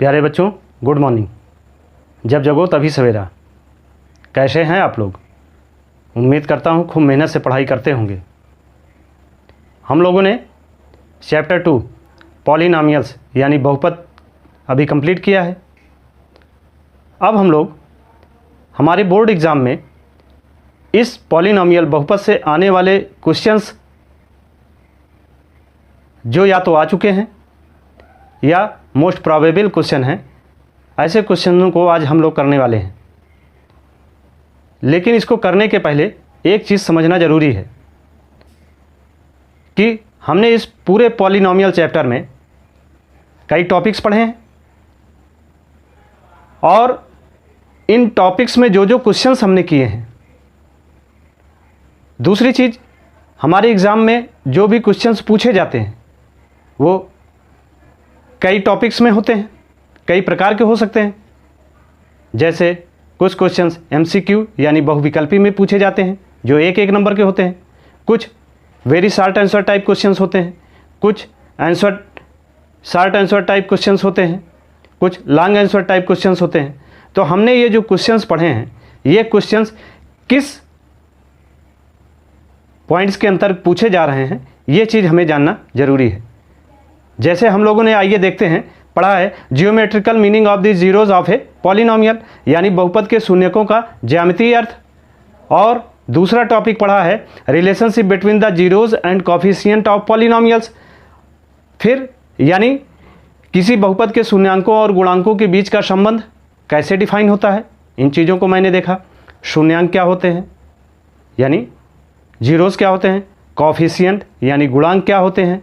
प्यारे बच्चों, good morning. जब जगो तभी सवेरा। कैसे हैं आप लोग? उम्मीद करता हूँ खूब मेहनत से पढ़ाई करते होंगे। हम लोगों ने चैप्टर 2 पॉलिनॉमियल्स यानी बहुपद अभी कंप्लीट किया है। अब हम लोग हमारे बोर्ड एग्ज़ाम में इस पॉलिनॉमियल बहुपद से आने वाले क्वेश्चंस जो या तो आ चुके हैं या मोस्ट प्रोबेबल क्वेश्चन हैं, ऐसे क्वेश्चनों को आज हम लोग करने वाले हैं। लेकिन इसको करने के पहले एक चीज़ समझना ज़रूरी है कि हमने इस पूरे पॉलिनॉमियल चैप्टर में कई टॉपिक्स पढ़े हैं और इन टॉपिक्स में जो जो क्वेश्चंस हमने किए हैं। दूसरी चीज़, हमारे एग्ज़ाम में जो भी क्वेश्चंस पूछे जाते हैं वो कई टॉपिक्स में होते हैं, कई प्रकार के हो सकते हैं। जैसे कुछ क्वेश्चंस MCQ यानी बहुविकल्पी में पूछे जाते हैं जो एक एक नंबर के होते हैं, कुछ very short answer type questions होते हैं, कुछ शॉर्ट आंसर टाइप क्वेश्चंस होते हैं, कुछ लॉन्ग आंसर टाइप क्वेश्चंस होते हैं। तो हमने ये जो क्वेश्चंस पढ़े हैं, ये क्वेश्चंस किस पॉइंट्स के अंतर पूछे जा रहे हैं, ये चीज़ हमें जानना ज़रूरी है। जैसे हम लोगों ने, आइए देखते हैं, पढ़ा है geometrical meaning of the zeros of A polynomial यानी बहुपद के शून्यकों का ज्यामितीय अर्थ। और दूसरा टॉपिक पढ़ा है relationship between the zeros and coefficient of polynomials. फिर यानी किसी बहुपद के शून्यांकों और गुणांकों के बीच का संबंध कैसे डिफाइन होता है, इन चीज़ों को मैंने देखा। शून्यांक क्या होते हैं यानी जीरोज क्या होते हैं, कोफिशिएंट यानी गुणांक क्या होते हैं,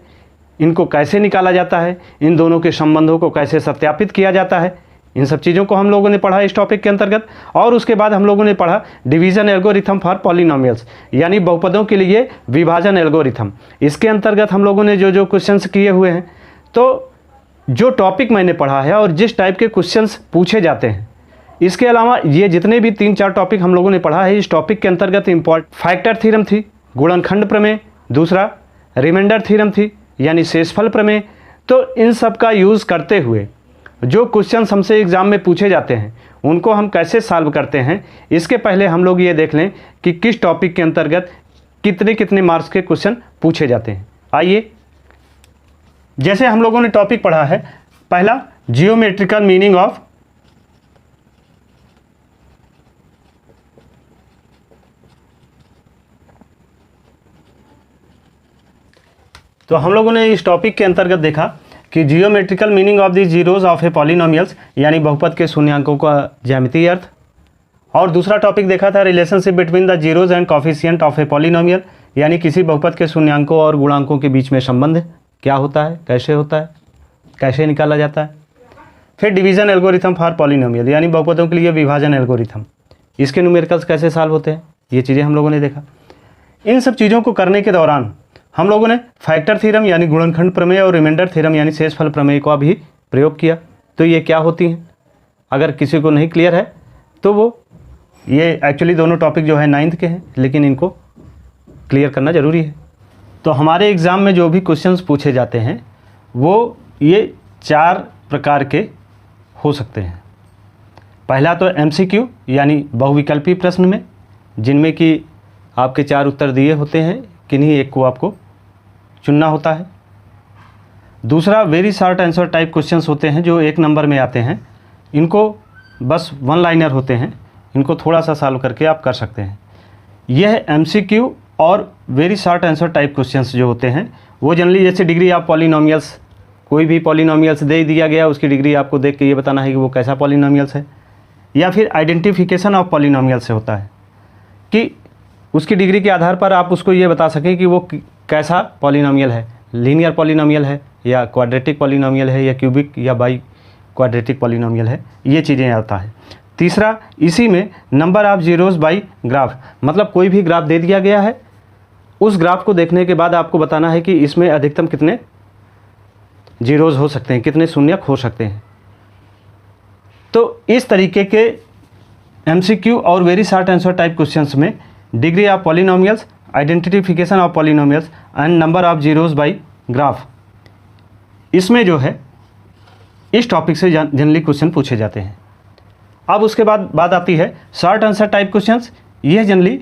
इनको कैसे निकाला जाता है, इन दोनों के संबंधों को कैसे सत्यापित किया जाता है, इन सब चीज़ों को हम लोगों ने पढ़ा इस टॉपिक के अंतर्गत। और उसके बाद हम लोगों ने पढ़ा डिवीज़न एल्गोरिथम फॉर पॉलिनॉमियल्स यानी बहुपदों के लिए विभाजन एल्गोरिथम। इसके अंतर्गत हम लोगों ने जो जो क्वेश्चंस किए हुए हैं, तो जो टॉपिक मैंने पढ़ा है और जिस टाइप के क्वेश्चंस पूछे जाते हैं, इसके अलावा ये जितने भी 3-4 टॉपिक हम लोगों ने पढ़ा है, इस टॉपिक के अंतर्गत फैक्टर थ्योरम थी, गुणनखंड प्रमेय, दूसरा रिमाइंडर थ्योरम थी यानी शेषफल प्रमेय। तो इन सब का यूज़ करते हुए जो क्वेश्चंस हमसे एग्ज़ाम में पूछे जाते हैं उनको हम कैसे सॉल्व करते हैं, इसके पहले हम लोग ये देख लें कि किस टॉपिक के अंतर्गत कितने कितने मार्क्स के क्वेश्चन पूछे जाते हैं। आइए, जैसे हम लोगों ने टॉपिक पढ़ा है पहला जियोमेट्रिकल मीनिंग ऑफ तो हम लोगों ने इस टॉपिक के अंतर्गत देखा कि geometrical meaning of the zeros of A polynomials यानी बहुपद के शून्यांकों का ज्यामितीय अर्थ। और दूसरा टॉपिक देखा था relationship between the zeros and coefficient of A polynomial यानी किसी बहुपद के शून्यांकों और गुणांकों के बीच में संबंध क्या होता है, कैसे निकाला जाता है। फिर डिवीज़न एल्गोरिथम फॉर पॉलिनॉमियल यानी बहुपदों के लिए विभाजन एल्गोरिथम, इसके न्यूमेरिकल्स कैसे सॉल्व होते हैं, ये चीज़ें हम लोगों ने देखा। इन सब चीज़ों को करने के दौरान हम लोगों ने फैक्टर थ्योरम यानी गुणनखंड प्रमेय और रिमाइंडर थ्योरम यानी शेषफल प्रमेय का भी प्रयोग किया। तो ये क्या होती हैं, अगर किसी को नहीं क्लियर है तो वो ये एक्चुअली दोनों टॉपिक जो है 9th के हैं, लेकिन इनको क्लियर करना ज़रूरी है। तो हमारे एग्ज़ाम में जो भी क्वेश्चंस पूछे जाते हैं वो ये 4 प्रकार के हो सकते हैं। पहला तो MCQ यानी बहुविकल्पी प्रश्न में, जिनमें कि आपके 4 उत्तर दिए होते हैं, किन्हीं एक को आपको चुनना होता है। दूसरा very short answer type questions होते हैं जो 1 नंबर में आते हैं, इनको बस 1 लाइनर होते हैं, इनको थोड़ा सा सॉल्व करके आप कर सकते हैं। यह MCQ और very short answer type questions जो होते हैं वो जनरली, जैसे डिग्री ऑफ पॉलिनॉमियल्स, कोई भी पॉलिनॉमियल्स दे दिया गया, उसकी डिग्री आपको देख के ये बताना है कि वो कैसा पॉलिनॉमियल्स है। या फिर आइडेंटिफिकेशन ऑफ पॉलिनॉमियल्स से होता है कि उसकी डिग्री के आधार पर आप उसको ये बता सकें कि वो कैसा पॉलिनॉमियल है, लीनियर पॉलिनॉमियल है या क्वाड्रेटिक पॉलिनॉमियल है या क्यूबिक या बाई क्वाड्रेटिक पॉलिनॉमियल है, ये चीज़ें आता है। तीसरा, इसी में number of zeros by graph, मतलब कोई भी ग्राफ दे दिया गया है, उस ग्राफ को देखने के बाद आपको बताना है कि इसमें अधिकतम कितने जीरोज हो सकते हैं, कितने शून्यक हो सकते हैं। तो इस तरीके के MCQ और very short answer type questions में degree of polynomials, identification of polynomials and number of zeros by graph, इसमें जो है इस टॉपिक से जनरली क्वेश्चन पूछे जाते हैं। अब उसके बाद बात आती है शॉर्ट आंसर टाइप क्वेश्चंस। ये जनरली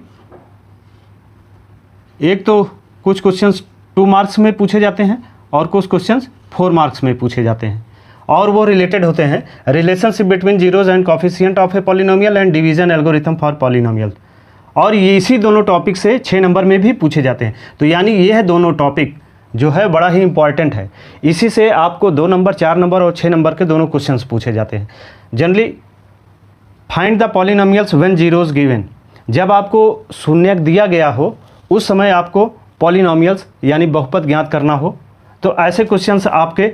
एक तो कुछ क्वेश्चंस 2 मार्क्स में पूछे जाते हैं और कुछ क्वेश्चंस 4 मार्क्स में पूछे जाते हैं, और वो रिलेटेड होते हैं relationship between zeros and coefficient of a polynomial and division algorithm for polynomial, और ये इसी दोनों टॉपिक से 6 नंबर में भी पूछे जाते हैं। तो यानी ये है दोनों टॉपिक जो है बड़ा ही इंपॉर्टेंट है। इसी से आपको 2 नंबर, 4 नंबर और 6 नंबर के दोनों क्वेश्चंस पूछे जाते हैं। Generally find the polynomials when zeros given, जब आपको शून्यक दिया गया हो उस समय आपको पॉलिनोमियल्स यानी बहुपद ज्ञात करना हो, तो ऐसे क्वेश्चंस आपके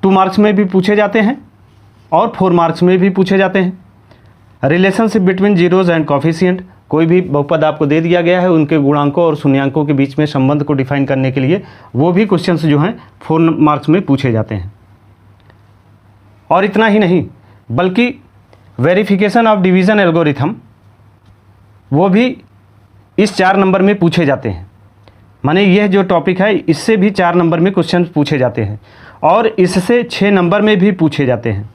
2 मार्क्स में भी पूछे जाते हैं और 4 मार्क्स में भी पूछे जाते हैं। Relationship between zeros and coefficient, कोई भी बहुपद आपको दे दिया गया है, उनके गुणांकों और शून्यांकों के बीच में संबंध को डिफाइन करने के लिए वो भी क्वेश्चंस जो हैं 4 मार्क्स में पूछे जाते हैं। और इतना ही नहीं बल्कि वेरिफिकेशन ऑफ डिवीजन एल्गोरिथम, वो भी इस 4 नंबर में पूछे जाते हैं। माने यह जो टॉपिक है इससे भी 4 नंबर में क्वेश्चन पूछे जाते हैं और इससे 6 नंबर में भी पूछे जाते हैं।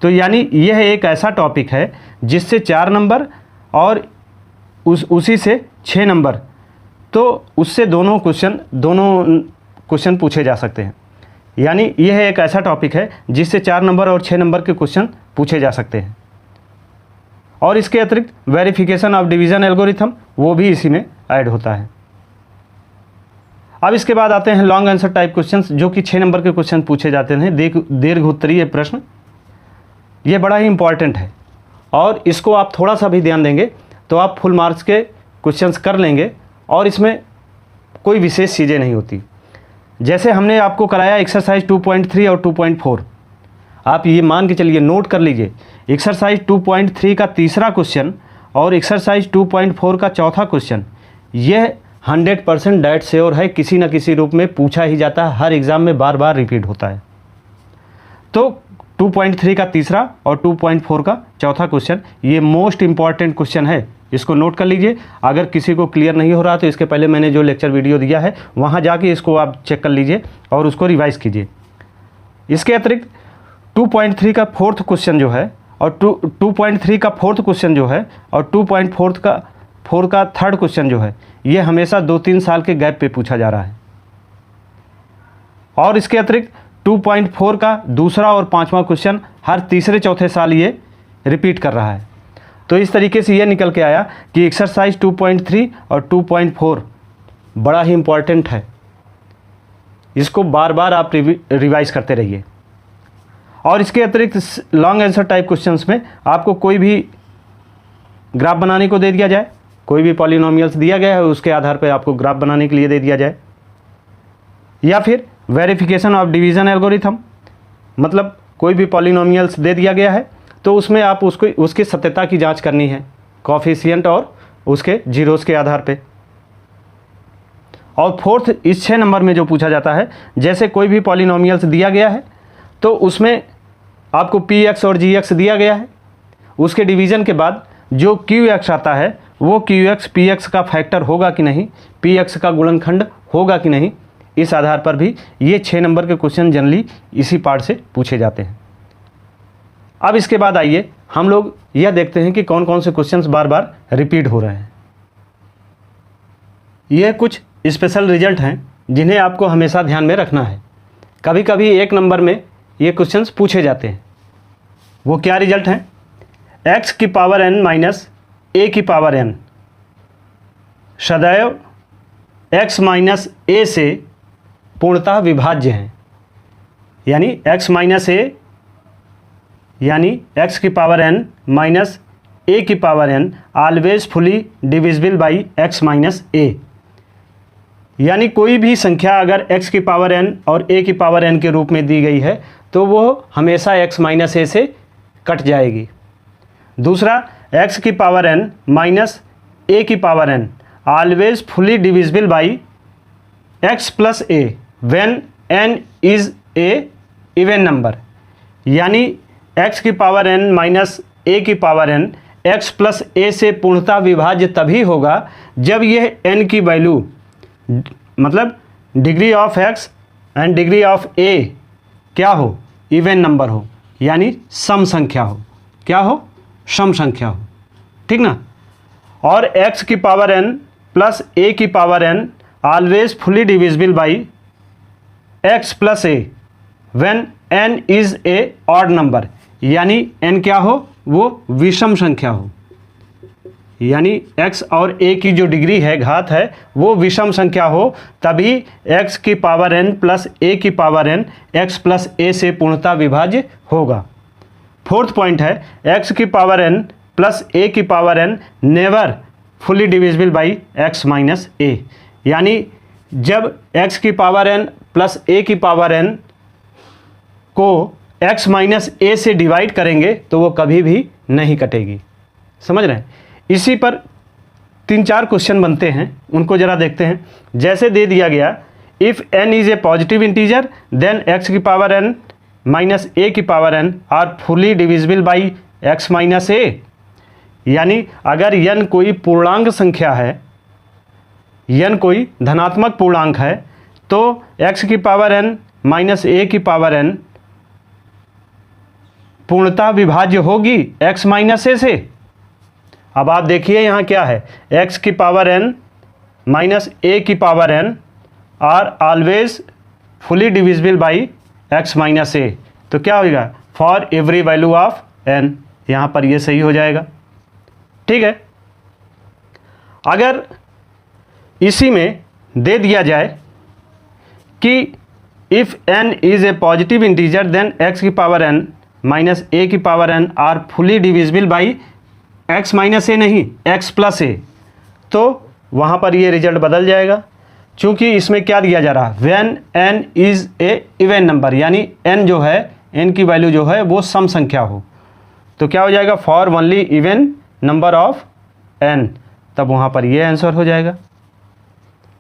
तो यानी यह एक ऐसा टॉपिक है जिससे 4 नंबर और उसी से 6 नंबर, तो उससे दोनों क्वेश्चन पूछे जा सकते हैं। यानी यह एक ऐसा टॉपिक है जिससे 4 नंबर और 6 नंबर के क्वेश्चन पूछे जा सकते हैं। और इसके अतिरिक्त वेरिफिकेशन ऑफ डिवीजन एल्गोरिथम वो भी इसी में ऐड होता है। अब इसके बाद आते हैं लॉन्ग आंसर टाइप क्वेश्चंस, जो कि 6 नंबर के क्वेश्चन पूछे जाते हैं। दीर्घ उत्तरीय प्रश्न, ये बड़ा ही इंपॉर्टेंट है और इसको आप थोड़ा सा भी ध्यान देंगे तो आप फुल मार्क्स के क्वेश्चंस कर लेंगे, और इसमें कोई विशेष चीज़ें नहीं होती। जैसे हमने आपको कराया एक्सरसाइज 2.3 और 2.4, आप ये मान के चलिए, नोट कर लीजिए, एक्सरसाइज 2.3 का तीसरा क्वेश्चन और एक्सरसाइज 2.4 का चौथा क्वेश्चन, यह 100% डेट श्योर है किसी न किसी रूप में पूछा ही जाता है, हर एग्ज़ाम में बार बार रिपीट होता है। तो 2.3 का तीसरा और 2.4 का चौथा क्वेश्चन ये मोस्ट इंपॉर्टेंट क्वेश्चन है, इसको नोट कर लीजिए। अगर किसी को क्लियर नहीं हो रहा तो इसके पहले मैंने जो लेक्चर वीडियो दिया है वहाँ जाके इसको आप चेक कर लीजिए और उसको रिवाइज़ कीजिए। इसके अतिरिक्त 2.3 का फोर्थ क्वेश्चन जो है और 2.3 का फोर्थ क्वेश्चन जो है और 2.4 का थर्ड क्वेश्चन जो है, ये हमेशा 2-3 साल के गैप पे पूछा जा रहा है। और इसके अतिरिक्त 2.4 का दूसरा और 5वां क्वेश्चन हर तीसरे चौथे साल ये रिपीट कर रहा है। तो इस तरीके से ये निकल के आया कि एक्सरसाइज 2.3 और 2.4 बड़ा ही इम्पॉर्टेंट है, इसको बार बार आप रिवाइज करते रहिए। और इसके अतिरिक्त लॉन्ग आंसर टाइप क्वेश्चंस में आपको कोई भी ग्राफ बनाने को दे दिया जाए, कोई भी पॉलिनोमियल्स दिया गया है उसके आधार पर आपको ग्राफ बनाने के लिए दे दिया जाए, या फिर वेरिफिकेशन ऑफ डिवीज़न एल्गोरिथम, मतलब कोई भी पॉलिनोमियल्स दे दिया गया है तो उसमें आप उसकी सत्यता की जांच करनी है कोफिशिएंट और उसके जीरोस के आधार पे। और फोर्थ, इस 6 नंबर में जो पूछा जाता है, जैसे कोई भी पॉलिनोमियल्स दिया गया है तो उसमें आपको px और gx दिया गया है, उसके डिवीज़न के बाद जो qx आता है वो qx px का फैक्टर होगा कि नहीं, px का गुणनखंड होगा कि नहीं, इस आधार पर भी ये 6 नंबर के क्वेश्चन जनरली इसी पार्ट से पूछे जाते हैं। अब इसके बाद आइए हम लोग यह देखते हैं कि कौन कौन से क्वेश्चंस बार बार रिपीट हो रहे हैं। यह कुछ स्पेशल रिजल्ट हैं जिन्हें आपको हमेशा ध्यान में रखना है। कभी कभी 1 नंबर में ये क्वेश्चंस पूछे जाते हैं। वो क्या रिजल्ट हैं? x की पावर n माइनस a की पावर n सदैव x माइनस a से पूर्णतः विभाज्य हैं। यानी x माइनस a यानी x की पावर n माइनस a की power n always fully divisible by x minus a। यानी कोई भी संख्या अगर x की पावर n और a की पावर n के रूप में दी गई है तो वो हमेशा x माइनस a से कट जाएगी। दूसरा, x की पावर n माइनस a की power n always fully divisible by x plus a when n is a even number. यानी x की पावर n माइनस a की power n x plus a से पूर्णतः विभाज्य तभी होगा जब यह n की वैल्यू, मतलब degree of x and degree of a क्या हो, इवन नंबर हो, यानी सम संख्या हो। क्या हो? सम संख्या हो, ठीक ना। और x की पावर n प्लस a की power n always fully divisible by x plus a when n is a odd number, यानी n क्या हो? वो विषम संख्या हो, यानी x और a की जो डिग्री है, घात है, वो विषम संख्या हो, तभी x की पावर n प्लस a की power n x plus a से पूर्णतः विभाज्य होगा। फोर्थ पॉइंट है x की पावर n प्लस a की power n never fully divisible by x minus a, यानी जब x की पावर n प्लस a की पावर n को x माइनस a से डिवाइड करेंगे तो वो कभी भी नहीं कटेगी। समझ रहे हैं? इसी पर 3-4 क्वेश्चन बनते हैं, उनको ज़रा देखते हैं। जैसे दे दिया गया, if n is a positive integer then x की पावर n माइनस a की power n are fully divisible by x minus a, यानी अगर n कोई पूर्णांक संख्या है, n कोई धनात्मक पूर्णांक है, तो x की पावर n माइनस a की पावर n पूर्णतः विभाज्य होगी x माइनस a से। अब आप देखिए यहाँ क्या है, x की पावर n माइनस a की power n are always fully divisible by x minus a, तो क्या होगा? For every value of n, यहाँ पर ये सही हो जाएगा। ठीक है। अगर इसी में दे दिया जाए कि if n is a positive integer then x की पावर n माइनस a की power n are fully divisible by x minus a, नहीं x प्लस a, तो वहाँ पर ये रिजल्ट बदल जाएगा। चूँकि इसमें क्या दिया जा रहा है, when n is A even number, यानी n जो है, n की वैल्यू जो है वो सम संख्या हो, तो क्या हो जाएगा? For only even number of n, तब वहाँ पर ये आंसर हो जाएगा।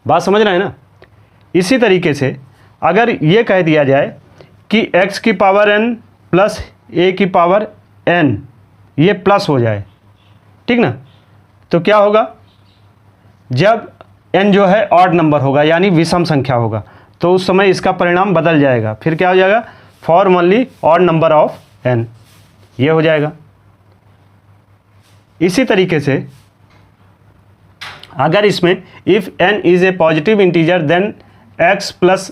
बात समझ रहे हैं ना? इसी तरीके से अगर ये कह दिया जाए कि x की पावर n प्लस a की पावर n ये प्लस हो जाए, ठीक ना, तो क्या होगा? जब n जो है ऑड नंबर होगा, यानी विषम संख्या होगा, तो उस समय इसका परिणाम बदल जाएगा। फिर क्या हो जाएगा? For only odd number of n, ये हो जाएगा। इसी तरीके से अगर इसमें if n is a positive integer then x plus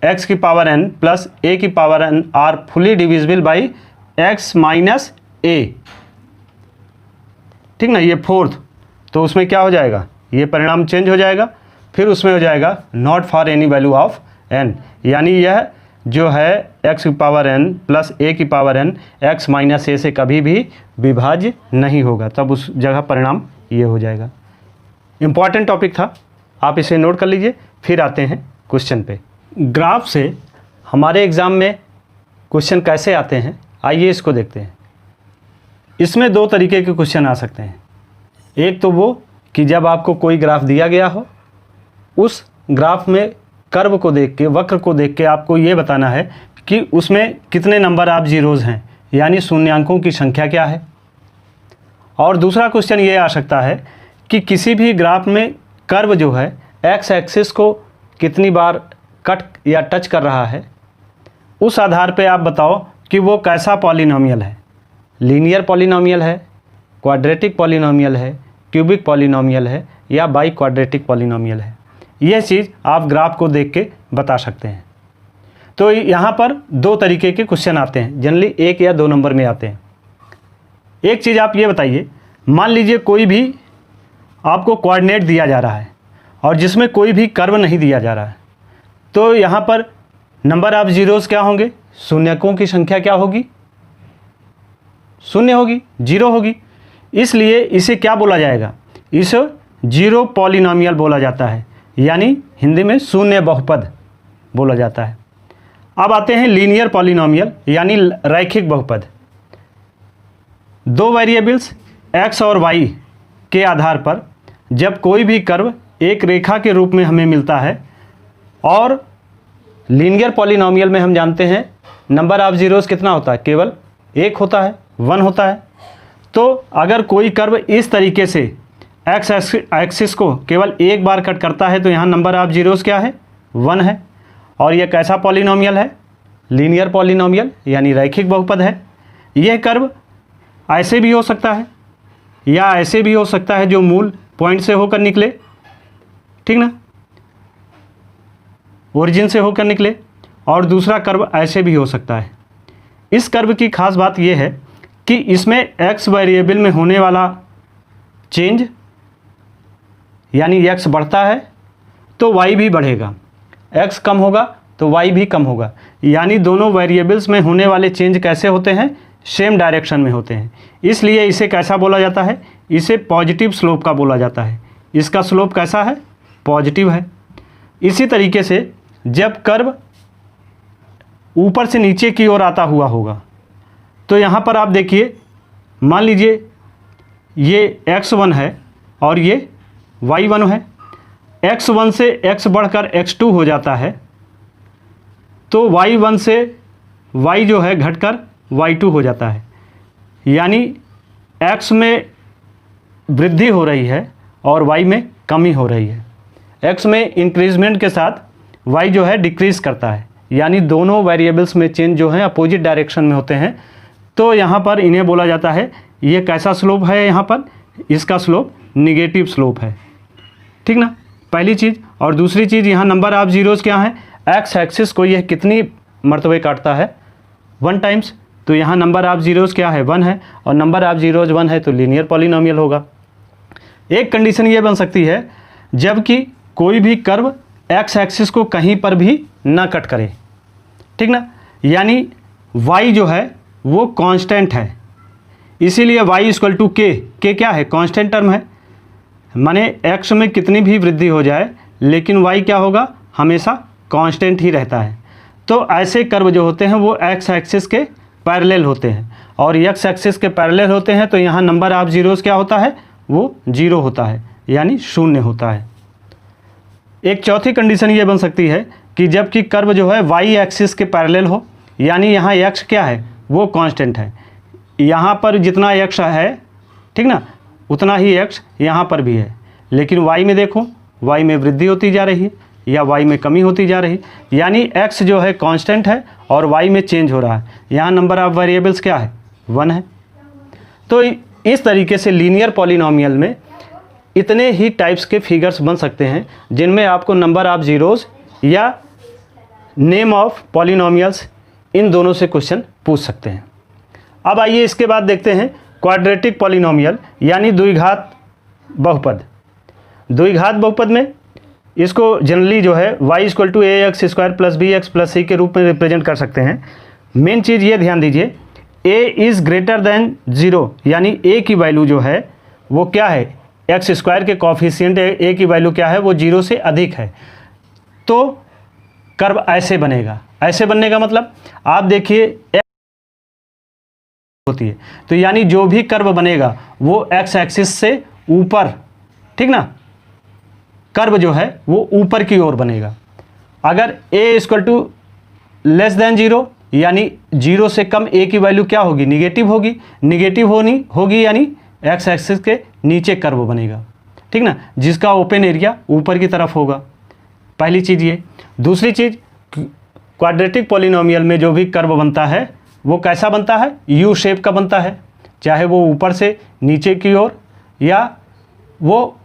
x की पावर n प्लस a की power n are fully divisible by x minus a, ठीक ना, ये फोर्थ, तो उसमें क्या हो जाएगा? ये परिणाम चेंज हो जाएगा। फिर उसमें हो जाएगा not for any value of n, यानी यह जो है x की पावर n प्लस a की power n x minus a से कभी भी विभाज्य नहीं होगा, तब उस जगह परिणाम ये हो जाएगा। इम्पॉर्टेंट टॉपिक था, आप इसे नोट कर लीजिए। फिर आते हैं क्वेश्चन पे। ग्राफ से हमारे एग्ज़ाम में क्वेश्चन कैसे आते हैं, आइए इसको देखते हैं। इसमें 2 तरीके के क्वेश्चन आ सकते हैं। एक तो वो कि जब आपको कोई ग्राफ दिया गया हो, उस ग्राफ में कर्व को देख के, वक्र को देख के आपको ये बताना है कि उसमें कितने नंबर ऑफ जीरोज़ हैं, यानी शून्यांकों की संख्या क्या है। और दूसरा क्वेश्चन ये आ सकता है कि किसी भी ग्राफ में कर्व जो है एक्स एक्सिस को कितनी बार कट या टच कर रहा है, उस आधार पे आप बताओ कि वो कैसा पॉलिनोमियल है, लीनियर पॉलिनोमियल है, क्वाड्रेटिक पॉलिनोमियल है, क्यूबिक पॉलिनोमियल है या बाई क्वाड्रेटिक पॉलिनोमियल है। यह चीज़ आप ग्राफ को देख के बता सकते हैं। तो यहाँ पर 2 तरीके के क्वेश्चन आते हैं, जनरली 1 या 2 नंबर में आते हैं। एक चीज़ आप ये बताइए, मान लीजिए कोई भी आपको कोऑर्डिनेट दिया जा रहा है और जिसमें कोई भी कर्व नहीं दिया जा रहा है, तो यहाँ पर नंबर ऑफ जीरोज़ क्या होंगे? शून्यकों की संख्या क्या होगी? 0 होगी, 0 होगी। इसलिए इसे क्या बोला जाएगा? इसे जीरो पॉलिनोमियल बोला जाता है, यानी हिंदी में शून्य बहुपद बोला जाता है। अब आते हैं लीनियर पॉलिनोमियल, यानी रैखिक बहुपद। 2 वेरिएबल्स x और y के आधार पर जब कोई भी कर्व एक रेखा के रूप में हमें मिलता है, और लीनियर पॉलिनोमियल में हम जानते हैं नंबर ऑफ जीरोज़ कितना होता है? केवल 1 होता है, 1 होता है। तो अगर कोई कर्व इस तरीके से एक्स एक्सिस को केवल एक बार कट करता है, तो यहाँ नंबर ऑफ जीरोज़ क्या है? 1 है। और यह कैसा पॉलिनोमियल है? लीनियर पॉलिनोमियल यानी रैखिक बहुपद है। यह कर्व ऐसे भी हो सकता है या ऐसे भी हो सकता है जो मूल पॉइंट से होकर निकले, ठीक ना, ओरिजिन से होकर निकले, और दूसरा कर्व ऐसे भी हो सकता है। इस कर्व की खास बात यह है कि इसमें x वेरिएबल में होने वाला चेंज यानी x बढ़ता है तो y भी बढ़ेगा, x कम होगा तो y भी कम होगा, यानी दोनों वेरिएबल्स में होने वाले चेंज कैसे होते हैं, सेम डायरेक्शन में होते हैं। इसलिए इसे कैसा बोला जाता है, इसे पॉजिटिव स्लोप का बोला जाता है। इसका स्लोप कैसा है, पॉजिटिव है। इसी तरीके से जब कर्व ऊपर से नीचे की ओर आता हुआ होगा तो यहाँ पर आप देखिए, मान लीजिए ये x1 है और ये y1 है, x1 से x बढ़कर x2 हो जाता है तो y1 से y जो है घटकर y2 हो जाता है, यानी x में वृद्धि हो रही है और y में कमी हो रही है। x में इंक्रीजमेंट के साथ y जो है डिक्रीज़ करता है, यानी दोनों वेरिएबल्स में चेंज जो है अपोजिट डायरेक्शन में होते हैं। तो यहाँ पर इन्हें बोला जाता है, ये कैसा स्लोप है, यहाँ पर इसका स्लोप निगेटिव स्लोप है, ठीक ना, पहली चीज़। और दूसरी चीज़, यहाँ नंबर ऑफ जीरोज़ क्या है, एक्स एक्सिस को यह कितनी मरतबे काटता है, 1 टाइम्स, तो यहाँ नंबर ऑफ जीरोज़ क्या है, 1 है, और नंबर ऑफ जीरोज़ 1 है तो लीनियर पॉलिनोमियल होगा। एक कंडीशन ये बन सकती है जबकि कोई भी कर्व एक्स एक्सिस को कहीं पर भी ना कट करे, ठीक ना, यानी y जो है वो कांस्टेंट है, इसीलिए y इक्वल टू के क्या है, कांस्टेंट टर्म है, माने x में कितनी भी वृद्धि हो जाए लेकिन y क्या होगा, हमेशा कांस्टेंट ही रहता है। तो ऐसे कर्व जो होते हैं वो x एक्सिस के पैरेलल होते हैं, और x एक्सिस के पैरेलल होते हैं तो यहाँ नंबर ऑफ जीरोज़ क्या होता है, वो 0 होता है, यानी 0 होता है। एक चौथी कंडीशन ये बन सकती है कि जबकि कर्व जो है y एक्सिस के पैरेलल हो, यानी यहाँ x क्या है, वो कांस्टेंट है, यहाँ पर जितना x है, ठीक ना, उतना ही x यहाँ पर भी है, लेकिन y में देखो, y में वृद्धि होती जा रही है या y में कमी होती जा रही, यानी x जो है कांस्टेंट है और y में चेंज हो रहा है। यहाँ नंबर ऑफ वेरिएबल्स क्या है, 1 है। तो इस तरीके से लीनियर पॉलिनोमियल में इतने ही टाइप्स के फिगर्स बन सकते हैं जिनमें आपको नंबर ऑफ जीरोज़ या नेम ऑफ पॉलिनोमियल्स, इन दोनों से क्वेश्चन पूछ सकते हैं। अब आइए इसके बाद देखते हैं क्वाड्रेटिक पॉलिनोमियल यानी द्विघात बहुपद। द्विघात बहुपद में इसको जनरली जो है y equal to ax square plus b x plus c के रूप में रिप्रेजेंट कर सकते हैं। मेन चीज़ ये ध्यान दीजिए, a इज़ ग्रेटर देन 0, यानी a की वैल्यू जो है वो क्या है, एक्स स्क्वायर के कॉफिशिएंट a की वैल्यू क्या है, वो 0 से अधिक है, तो कर्व ऐसे बनेगा। ऐसे बनने का मतलब आप देखिए होती है, तो यानी जो भी कर्व बनेगा वो एक्स एक्सिस से ऊपर, ठीक ना, कर्व जो है वो ऊपर की ओर बनेगा। अगर a equal to less than 0, यानी 0 से कम a की वैल्यू क्या होगी, निगेटिव होगी, निगेटिव होगी यानी एक्स एक्सिस के नीचे कर्व बनेगा, ठीक ना, जिसका ओपन एरिया ऊपर की तरफ होगा। पहली चीज़ ये। दूसरी चीज़, क्वाड्रेटिक पॉलिनोमियल में जो भी कर्व बनता है वो कैसा बनता है, यू शेप का बनता है, चाहे वो ऊपर से नीचे की ओर या वो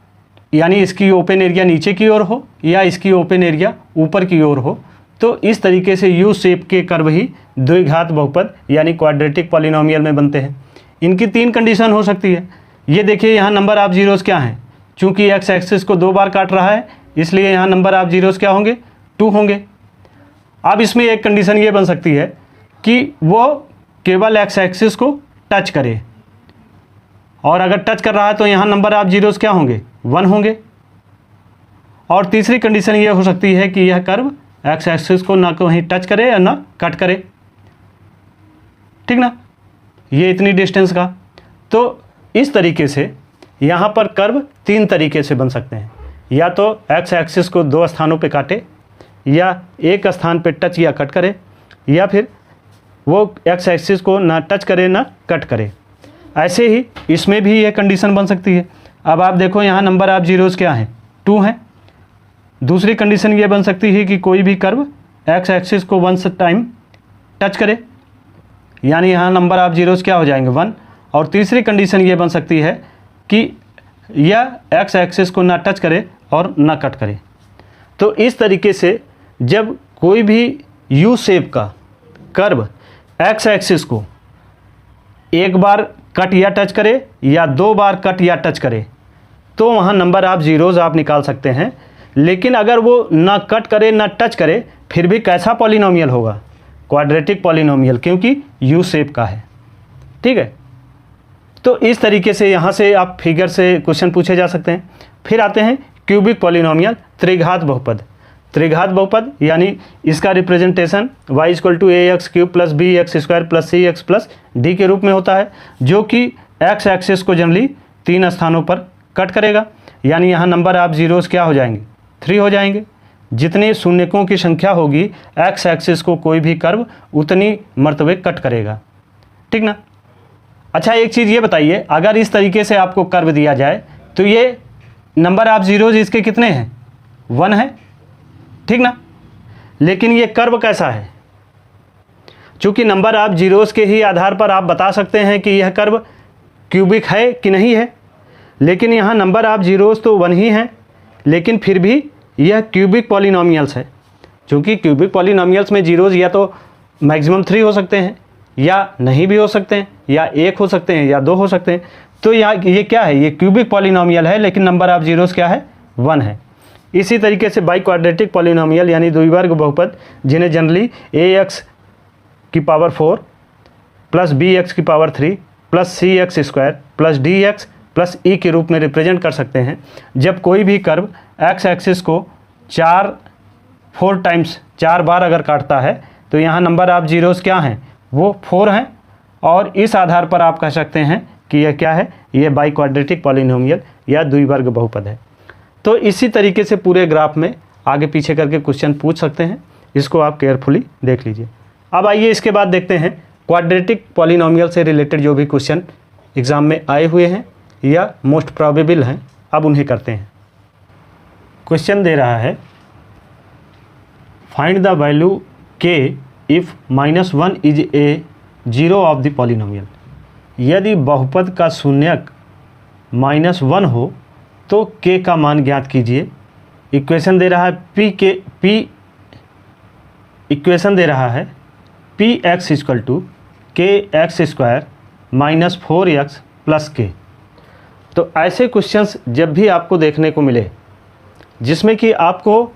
यानी इसकी ओपन एरिया नीचे की ओर हो या इसकी ओपन एरिया ऊपर की ओर हो। तो इस तरीके से यू शेप के कर्व ही द्विघात बहुपद यानी क्वाड्रेटिक पॉलिनोमियल में बनते हैं। इनकी 3 कंडीशन हो सकती है। ये देखिए यहाँ नंबर ऑफ जीरोज़ क्या हैं, चूँकि एक्स एक्सिस को 2 बार काट रहा है इसलिए यहाँ नंबर ऑफ जीरोज़ क्या होंगे, 2 होंगे। अब इसमें एक कंडीशन ये बन सकती है कि वो केवल एक्स एक्सिस को टच करे, और अगर टच कर रहा है तो यहाँ नंबर ऑफ जीरोज़ क्या होंगे, 1 होंगे। और तीसरी कंडीशन ये हो सकती है कि यह कर्व एक्स एक्सिस को ना कहीं टच करे या ना कट करे, ठीक ना, ये इतनी डिस्टेंस का। तो इस तरीके से यहाँ पर कर्व 3 तरीके से बन सकते हैं, या तो एक्स एक्सिस को 2 स्थानों पे काटे, या एक स्थान पे टच या कट करे, या फिर वो एक्स एक्सिस को ना टच करे ना कट करे। ऐसे ही इसमें भी ये कंडीशन बन सकती है। अब आप देखो यहाँ नंबर ऑफ जीरोज़ क्या हैं, 2 हैं। दूसरी कंडीशन ये बन सकती है कि कोई भी कर्व एक्स एक्सिस को 1 टाइम टच करे, यानी यहाँ नंबर ऑफ जीरोस क्या हो जाएंगे 1। और तीसरी कंडीशन ये बन सकती है कि यह एक्स एक्सिस को ना टच करे और ना कट करे। तो इस तरीके से जब कोई भी यू शेप का कर्व एक्स एक्सिस को एक बार कट या टच करे या 2 बार कट या टच करे तो वहाँ नंबर ऑफ जीरोज़ आप निकाल सकते हैं। लेकिन अगर वो ना कट करे ना टच करे फिर भी कैसा पॉलिनोमियल होगा, क्वाड्रेटिक पॉलिनोमियल, क्योंकि यू शेप का है। ठीक है, तो इस तरीके से यहाँ से आप फिगर से क्वेश्चन पूछे जा सकते हैं। फिर आते हैं क्यूबिक पॉलिनोमियल, त्रिघात बहुपद। त्रिघात बहुपद यानी इसका representation y = ax³ + bx² + cx + d के रूप में होता है, जो कि x एक्सिस को जनरली 3 स्थानों पर कट करेगा। यानी यहाँ नंबर ऑफ जीरोस क्या हो जाएंगे 3 हो जाएंगे। जितने शून्यकों की संख्या होगी x एक्सिस को कोई भी कर्व उतनी मर्तबे कट करेगा। ठीक ना। अच्छा, एक चीज़ ये बताइए, अगर इस तरीके से आपको कर्व दिया जाए तो ये नंबर ऑफ जीरोज इसके कितने हैं 1 है। ठीक ना। लेकिन ये कर्व कैसा है, चूँकि नंबर ऑफ जीरोस के ही आधार पर आप बता सकते हैं कि यह कर्व क्यूबिक है कि नहीं है। लेकिन यहाँ नंबर ऑफ जीरोस तो 1 ही हैं, लेकिन फिर भी यह क्यूबिक पॉलिनोमियल्स है। चूँकि क्यूबिक पॉलिनोमियल्स में जीरोज या तो मैक्सिमम 3 हो सकते हैं या नहीं भी हो सकते हैं, या 1 हो सकते हैं या 2 हो सकते हैं। तो यहाँ ये क्या है, ये क्यूबिक पॉलिनोमियल है, लेकिन नंबर ऑफ जीरोस क्या है 1 है। इसी तरीके से बाई क्वाड्रेटिक पॉलिनोमियल यानी द्विवर्ग बहुपद, जिन्हें generally ax⁴ + bx⁴ + cx² + dx + e के रूप में रिप्रेजेंट कर सकते हैं। जब कोई भी कर्व x एक्सिस को 4 टाइम्स 4 बार अगर काटता है तो यहाँ नंबर ऑफ जीरोस क्या हैं, वो 4 हैं। और इस आधार पर आप कह सकते हैं कि यह क्या है, ये बाई क्वाड्रेटिक पॉलिनोमियल या द्विवर्ग बहुपद है। तो इसी तरीके से पूरे ग्राफ में आगे पीछे करके क्वेश्चन पूछ सकते हैं, इसको आप केयरफुली देख लीजिए। अब आइए इसके बाद देखते हैं क्वाड्रेटिक पॉलिनोमियल से रिलेटेड जो भी क्वेश्चन एग्ज़ाम में आए हुए हैं या मोस्ट प्रोबेबल हैं, अब उन्हें करते हैं। क्वेश्चन दे रहा है find the value k if -1 is a zero of the polynomial. यदि बहुपद का शून्यक -1 हो तो k का मान ज्ञात कीजिए। इक्वेशन दे रहा है इक्वेशन दे रहा है px = kx² - 4x + k। तो ऐसे क्वेश्चंस जब भी आपको देखने को मिले जिसमें कि आपको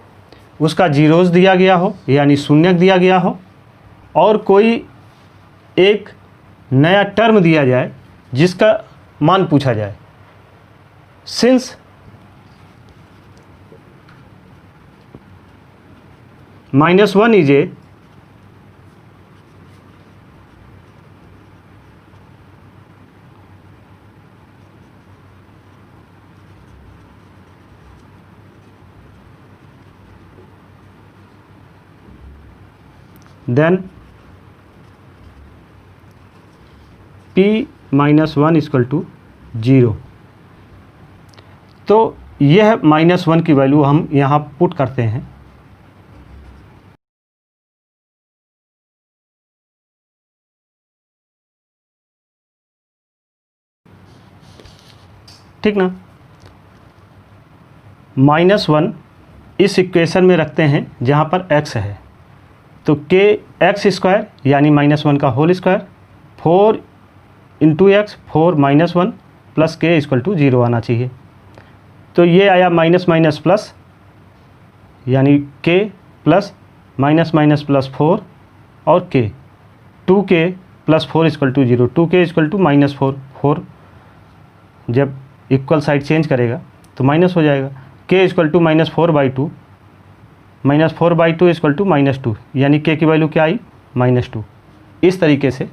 उसका जीरोस दिया गया हो यानी शून्यक दिया गया हो और कोई एक नया टर्म दिया जाए जिसका मान पूछा जाए, since -1 is a then p - 1 = 0। तो यह -1 की वैल्यू हम यहाँ पुट करते हैं। ठीक ना। -1 इस इक्वेशन में रखते हैं जहाँ पर x है, तो kx² यानी -1 का होल स्क्वायर 4 × x 4 - 1 + k = 0 आना चाहिए। तो ये आया माइनस प्लस यानी k प्लस -4 और k 2k + 4 = 0। 2k = -4 जब इक्वल साइड चेंज करेगा तो माइनस हो जाएगा। k = -4/2 -4/2 = -2 यानी k की वैल्यू क्या आई -2। इस तरीके से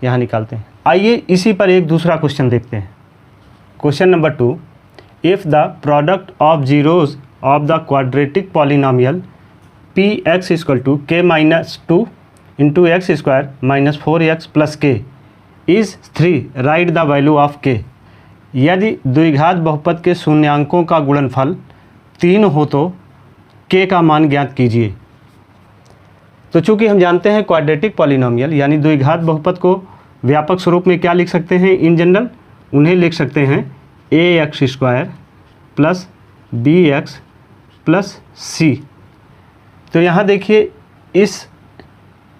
यहाँ निकालते हैं। आइए इसी पर एक दूसरा क्वेश्चन देखते हैं। Question number 2, if the product of zeros of the quadratic polynomial px = k - 2 × x² - 4x + k is 3, right the value of k। यदि द्विघात बहुपद के शून्यांकों का गुणनफल 3 हो तो k का मान ज्ञात कीजिए। तो चूंकि हम जानते हैं क्वाड्रेटिक पॉलिनोमियल यानी द्विघात बहुपद को व्यापक स्वरूप में क्या लिख सकते हैं, इन जनरल उन्हें लिख सकते हैं ax² plus bx plus c। तो यहाँ देखिए इस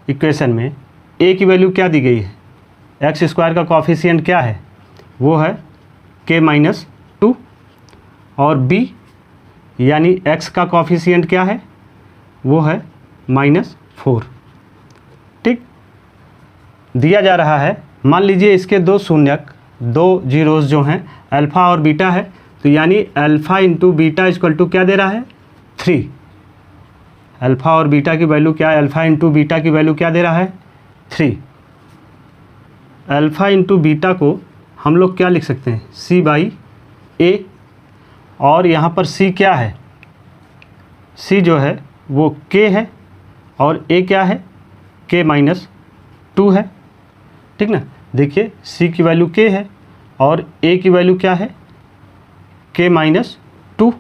इक्वेशन में a की वैल्यू क्या दी गई है, x² का कॉफिशिएंट क्या है, वो है k-2 और b यानी x का कॉफिशिएंट क्या है, वो है -4। ठीक, दिया जा रहा है, मान लीजिए इसके दो शून्यक, दो जीरोस जो हैं अल्फ़ा और बीटा है, तो यानी alpha into beta equal to क्या दे रहा है 3। अल्फ़ा और बीटा की वैल्यू क्या है, अल्फ़ा इंटू बीटा की वैल्यू क्या दे रहा है 3। अल्फ़ा इंटू बीटा को हम लोग क्या लिख सकते हैं c/a, और यहाँ पर c क्या है, c जो है वो k है और a क्या है k-2 है। ठीक ना, देखिए c की वैल्यू k है और a की वैल्यू क्या है k-2।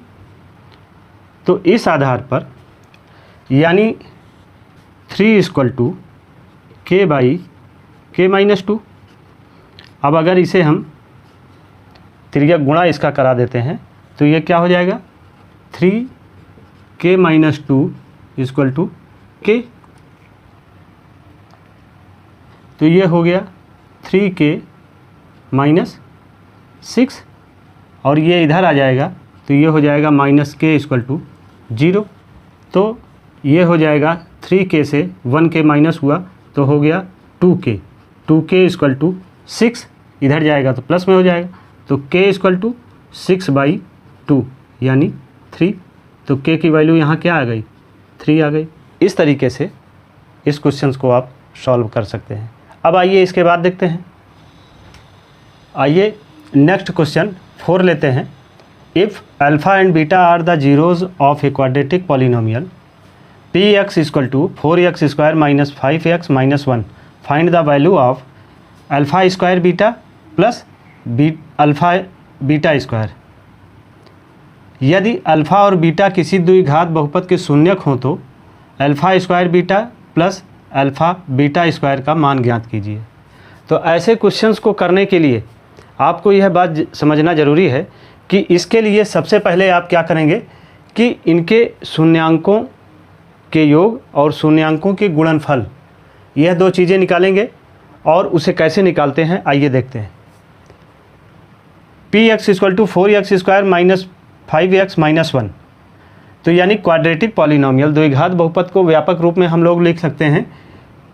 तो इस आधार पर यानी 3 = k/k-2। अब अगर इसे हम तिर्यक गुणा इसका करा देते हैं तो ये क्या हो जाएगा 3k-2 = k। तो ये हो गया 3k-6 और ये इधर आ जाएगा तो ये हो जाएगा -k = 0। तो ये हो जाएगा 3k से 1k माइनस हुआ तो हो गया 2k। 2k = 6, इधर जाएगा तो प्लस में हो जाएगा, तो k = 6/2 यानी 3। तो k की वैल्यू यहाँ क्या आ गई 3 आ गई। इस तरीके से इस क्वेश्चन को आप सॉल्व कर सकते हैं। अब आइए इसके बाद देखते हैं। आइए नेक्स्ट क्वेश्चन 4 लेते हैं। If alpha and beta are the zeros of a quadratic polynomial px = 4x² - 5x - 1, find the value of α² beta plus alpha beta square. यदि अल्फ़ा और बीटा किसी द्विघात बहुपद के शून्यक हों तो α² beta plus alpha beta square का मान ज्ञात कीजिए। तो ऐसे क्वेश्चंस को करने के लिए आपको यह बात समझना ज़रूरी है कि इसके लिए सबसे पहले आप क्या करेंगे कि इनके शून्यांकों के योग और शून्यांकों के गुणनफल, यह दो चीज़ें निकालेंगे। और उसे कैसे निकालते हैं आइए देखते हैं। px = 4x² - 5x - 1, तो यानी क्वाड्रेटिक पॉलिनोमियल द्विघात बहुपद को व्यापक रूप में हम लोग लिख सकते हैं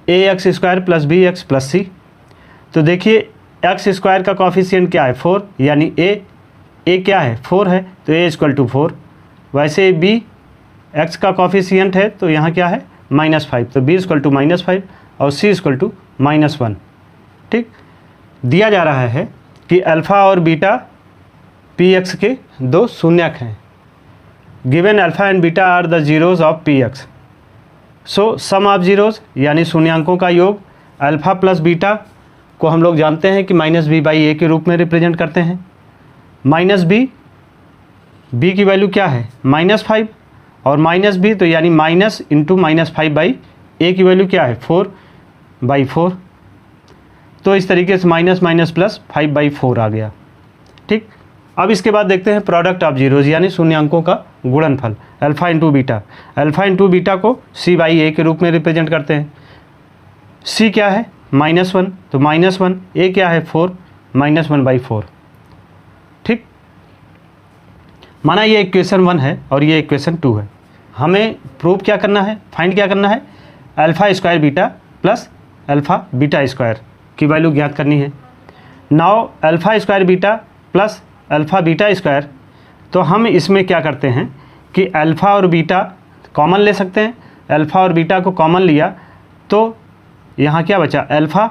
ax² + bx + c। तो देखिए x² का कॉफिशिएंट क्या है 4, यानी a क्या है 4 है तो a = 4। वैसे b x का कॉफिशिएंट है तो यहाँ क्या है -5, तो b = -5 और c = -1। ठीक, दिया जा रहा है कि अल्फ़ा और बीटा px के दो शून्यक हैं। Given alpha and beta are the zeros of px, so sum of zeros यानी शून्यांकों का योग अल्फ़ा प्लस बीटा को हम लोग जानते हैं कि -b/a के रूप में रिप्रेजेंट करते हैं। -b की वैल्यू क्या है -5 और -b तो यानी माइनस इंटू -5/a की वैल्यू क्या है 4/4। तो इस तरीके से माइनस माइनस प्लस 5/4 आ गया। ठीक, अब इसके बाद देखते हैं प्रोडक्ट ऑफ जीरोज यानी शून्यांकों का गुणनफल alpha into beta. Alpha into beta को c/a के रूप में रिप्रेजेंट करते हैं। c क्या है -1 तो -1, a क्या है 4 -1/4। ठीक, माना ये इक्वेशन 1 है और ये इक्वेशन 2 है। हमें प्रूव क्या करना है, फाइंड क्या करना है, α² beta plus alpha beta square की वैल्यू ज्ञात करनी है। Now α² beta plus alpha beta square, तो हम इसमें क्या करते हैं कि अल्फ़ा और बीटा कॉमन ले सकते हैं। अल्फ़ा और बीटा को कॉमन लिया तो यहाँ क्या बचा अल्फ़ा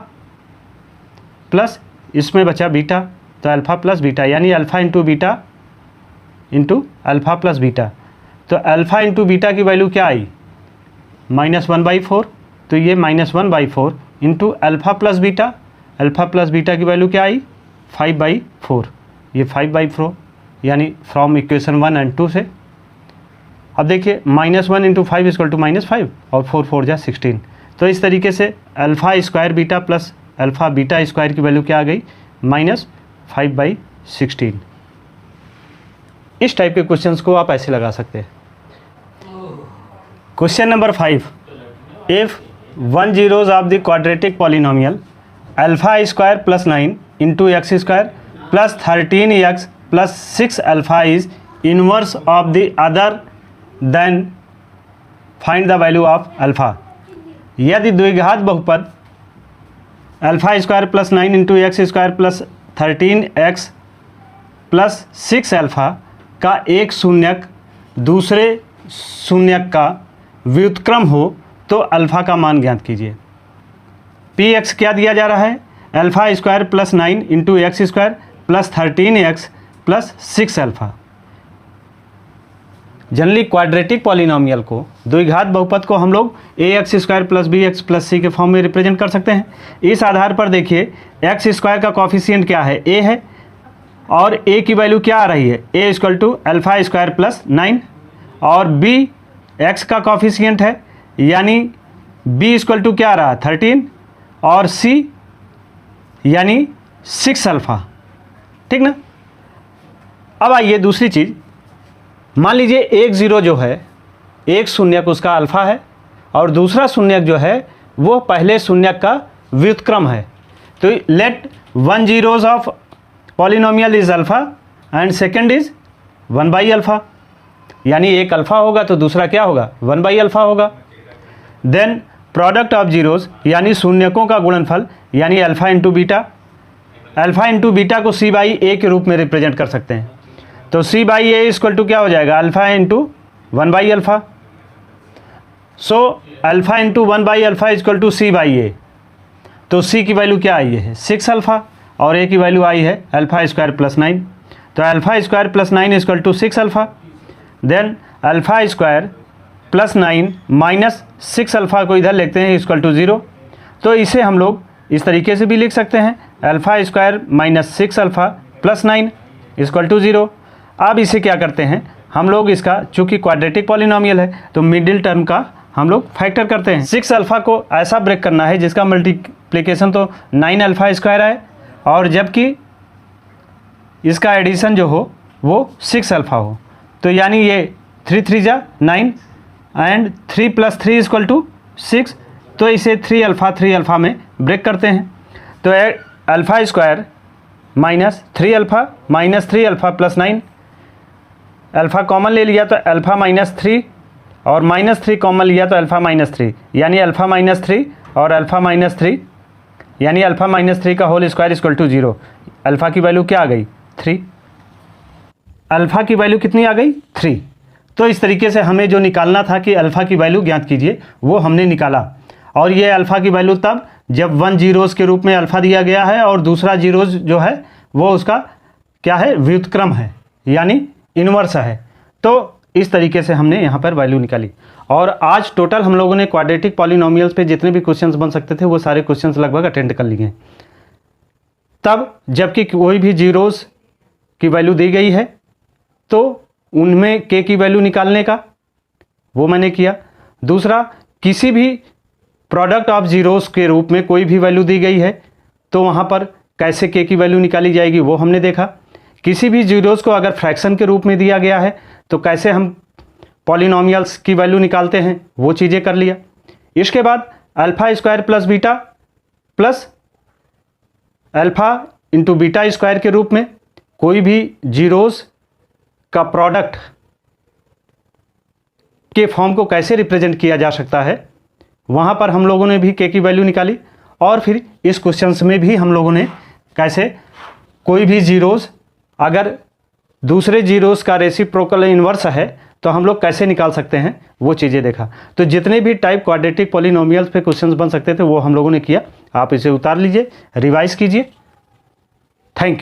प्लस इसमें बचा बीटा, तो अल्फ़ा प्लस बीटा यानी alpha into beta into alpha plus beta. तो अल्फ़ा इंटू बीटा की वैल्यू क्या आई -1/4, तो ये -1/4 into alpha plus beta, alpha plus beta की वैल्यू क्या आई 5/4, ये 5/4 यानी फ्रॉम इक्वेशन 1 एंड 2 से। अब देखिए -1 इंटू 5 इक्वल टू -5 और 4 4 जा 16। तो इस तरीके से alpha square beta plus alpha beta square की वैल्यू क्या आ गई, -5/16। इस टाइप के क्वेश्चंस को आप ऐसे लगा सकते हैं। Question number 5, if 1 zeros of the quadratic polynomial alpha square plus 9 into x square plus 13x plus 6 alpha is inverse of the other than find the value of alpha. यदि द्विघात बहुपद alpha square plus 9 into x square plus 13x plus 6 alpha का एक शून्यक दूसरे शून्यक का व्युत्क्रम हो तो अल्फ़ा का मान ज्ञात कीजिए। पी एक्स क्या दिया जा रहा है, alpha square plus 9 into x square plus 13x plus 6 alpha. Generally quadratic polynomial को, द्विघात बहुपद को हम लोग a x square plus b x plus c के फॉर्म में रिप्रेजेंट कर सकते हैं। इस आधार पर देखिए एक्स स्क्वायर का कॉफिशिएंट क्या है, ए है, और ए की वैल्यू क्या आ रही है, A equal to alpha square plus 9, और बी एक्स का कॉफिशिएंट है यानी बी इक्वल टू क्या आ रहा है 13, और सी यानी 6 अल्फ़ा। ठीक ना। अब आइए दूसरी चीज़, मान लीजिए एक ज़ीरो जो है, एक शून्यक उसका अल्फ़ा है और दूसरा शून्यक जो है वो पहले शून्यक का व्युत्क्रम है। तो let 1 zeros of polynomial is alpha and second is 1/अल्फ़ा, यानी एक अल्फ़ा होगा तो दूसरा क्या होगा 1/अल्फ़ा होगा। देन प्रोडक्ट ऑफ जीरोज़ यानी शून्यकों का गुणनफल यानी alpha into beta, alpha into beta को सी बाई ए के रूप में रिप्रेजेंट कर सकते हैं। तो C by A equal to क्या हो जाएगा, अल्फ़ा इंटू 1/अल्फ़ा। सो अल्फ़ा इंटू 1/अल्फ़ा equal to C by A. तो सी की वैल्यू क्या आई है 6 अल्फ़ा और ए की वैल्यू आई है अल्फ़ा स्क्वायर प्लस 9। तो alpha square plus 9 equal to 6 alpha. Then alpha square plus 9 minus 6 alpha को इधर लिखते हैं इक्वल टू 0। तो इसे हम लोग इस तरीके से भी लिख सकते हैं, alpha square minus 6 alpha plus 9 equal to 0। अब इसे क्या करते हैं हम लोग, इसका चूँकि क्वाड्रेटिक पॉलिनोमियल है तो मिडिल टर्म का हम लोग फैक्टर करते हैं। 6 अल्फ़ा को ऐसा ब्रेक करना है जिसका मल्टीप्लिकेशन तो 9 अल्फ़ा स्क्वायर है और जबकि इसका एडिशन जो हो वो 6 अल्फ़ा हो। तो यानी ये 3 3 जा 9 एंड 3 प्लस 3 इक्वल टू 6। तो इसे 3 अल्फ़ा में ब्रेक करते हैं। तो alpha square minus 3 alpha minus 3 alpha plus 9, alpha common ले लिया तो अल्फ़ा माइनस 3 और माइनस 3 कॉमन लिया तो अल्फ़ा माइनस 3, यानी अल्फ़ा माइनस 3 और अल्फ़ा माइनस 3 यानी अल्फ़ा माइनस 3 का whole square equal to 0। Alpha की वैल्यू क्या आ गई 3, अल्फ़ा की वैल्यू कितनी आ गई 3। तो इस तरीके से हमें जो निकालना था कि अल्फ़ा की वैल्यू ज्ञात कीजिए वो हमने निकाला। और ये अल्फ़ा की वैल्यू तब जब 1 zeros के रूप में अल्फ़ा दिया गया है और दूसरा जीरोज जो है वो उसका क्या है व्युत्क्रम है यानी इनवर्स है। तो इस तरीके से हमने यहाँ पर वैल्यू निकाली। और आज टोटल हम लोगों ने क्वाड्रेटिक पॉलिनोमियल्स पे जितने भी क्वेश्चंस बन सकते थे वो सारे क्वेश्चंस लगभग अटेंड कर लिए। तब जबकि कोई भी जीरोस की वैल्यू दी गई है तो उनमें के की वैल्यू निकालने का वो मैंने किया। दूसरा, किसी भी प्रोडक्ट ऑफ जीरोस के रूप में कोई भी वैल्यू दी गई है तो वहाँ पर कैसे के की वैल्यू निकाली जाएगी वो हमने देखा। किसी भी जीरोस को अगर फ्रैक्शन के रूप में दिया गया है तो कैसे हम पॉलिनोमियल्स की वैल्यू निकालते हैं वो चीज़ें कर लिया। इसके बाद alpha square plus beta plus alpha into beta square के रूप में कोई भी जीरोस का प्रोडक्ट के फॉर्म को कैसे रिप्रेजेंट किया जा सकता है वहाँ पर हम लोगों ने भी के की वैल्यू निकाली। और फिर इस क्वेश्चंस में भी हम लोगों ने कैसे कोई भी जीरोस अगर दूसरे जीरोस का रेसिप्रोकल इन्वर्स है तो हम लोग कैसे निकाल सकते हैं वो चीज़ें देखा। तो जितने भी टाइप क्वाड्रेटिक पॉलिनोमियल्स पे क्वेश्चंस बन सकते थे वो हम लोगों ने किया। आप इसे उतार लीजिए, रिवाइज कीजिए। Thank you.